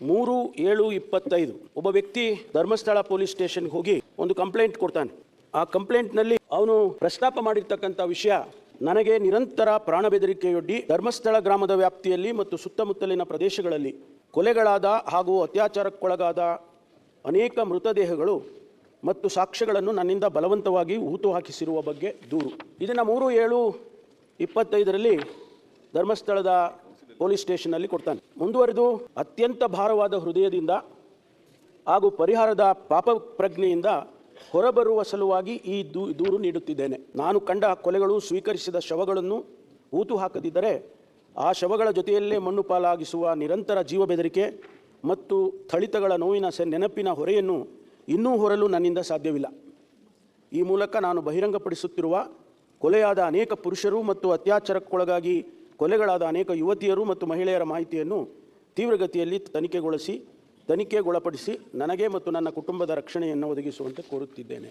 3/7/25 ಒಬ್ಬ ವ್ಯಕ್ತಿ ಧರ್ಮಸ್ಥಳ ಪೊಲೀಸ್ ಸ್ಟೇಷನ್ಗೆ ಹೋಗಿ ಒಂದು ಕಂಪ್ಲೇಂಟ್ ಕೊಡ್ತಾನೆ. ಆ ಕಂಪ್ಲೇಂಟ್ನಲ್ಲಿ ಅವನು ಪ್ರಸ್ತಾಪ ಮಾಡಿರ್ತಕ್ಕಂಥ ವಿಷಯ, ನನಗೆ ನಿರಂತರ ಪ್ರಾಣ ಬೆದರಿಕೆಯೊಡ್ಡಿ ಧರ್ಮಸ್ಥಳ ಗ್ರಾಮದ ವ್ಯಾಪ್ತಿಯಲ್ಲಿ ಮತ್ತು ಸುತ್ತಮುತ್ತಲಿನ ಪ್ರದೇಶಗಳಲ್ಲಿ ಕೊಲೆಗಳಾದ ಹಾಗೂ ಅತ್ಯಾಚಾರಕ್ಕೊಳಗಾದ ಅನೇಕ ಮೃತದೇಹಗಳು ಮತ್ತು ಸಾಕ್ಷ್ಯಗಳನ್ನು ನನ್ನಿಂದ ಬಲವಂತವಾಗಿ ಹೂತು ಹಾಕಿಸಿರುವ ಬಗ್ಗೆ ದೂರು. ಇದನ್ನು 3/7/25 ಧರ್ಮಸ್ಥಳದ ಪೊಲೀಸ್ ಸ್ಟೇಷನ್ನಲ್ಲಿ ಕೊಡ್ತಾನೆ. ಮುಂದುವರೆದು ಅತ್ಯಂತ ಭಾರವಾದ ಹೃದಯದಿಂದ ಹಾಗೂ ಪರಿಹಾರದ ಪಾಪ ಪ್ರಜ್ಞೆಯಿಂದ ಹೊರಬರುವ ಸಲುವಾಗಿ ಈ ದೂರು ನೀಡುತ್ತಿದ್ದೇನೆ. ನಾನು ಕಂಡ ಕೊಲೆಗಳು ಸ್ವೀಕರಿಸಿದ ಶವಗಳನ್ನು ಹೂತು ಹಾಕದಿದ್ದರೆ ಆ ಶವಗಳ ಜೊತೆಯಲ್ಲೇ ಮಣ್ಣು ಪಾಲಾಗಿಸುವ ನಿರಂತರ ಜೀವ ಬೆದರಿಕೆ ಮತ್ತು ಥಳಿತಗಳ ನೋವಿನ ನೆನಪಿನ ಹೊರೆಯನ್ನು ಇನ್ನೂ ಹೊರಲು ನನ್ನಿಂದ ಸಾಧ್ಯವಿಲ್ಲ. ಈ ಮೂಲಕ ನಾನು ಬಹಿರಂಗಪಡಿಸುತ್ತಿರುವ ಕೊಲೆಯಾದ ಅನೇಕ ಪುರುಷರು ಮತ್ತು ಅತ್ಯಾಚಾರಕ್ಕೊಳಗಾಗಿ ಕೊಲೆಗಳಾದ ಅನೇಕ ಯುವತಿಯರು ಮತ್ತು ಮಹಿಳೆಯರ ಮಾಹಿತಿಯನ್ನು ತೀವ್ರಗತಿಯಲ್ಲಿ ತನಿಖೆಗೊಳಪಡಿಸಿ ನನಗೆ ಮತ್ತು ನನ್ನ ಕುಟುಂಬದ ರಕ್ಷಣೆಯನ್ನು ಒದಗಿಸುವಂತೆ ಕೋರುತ್ತಿದ್ದೇನೆ.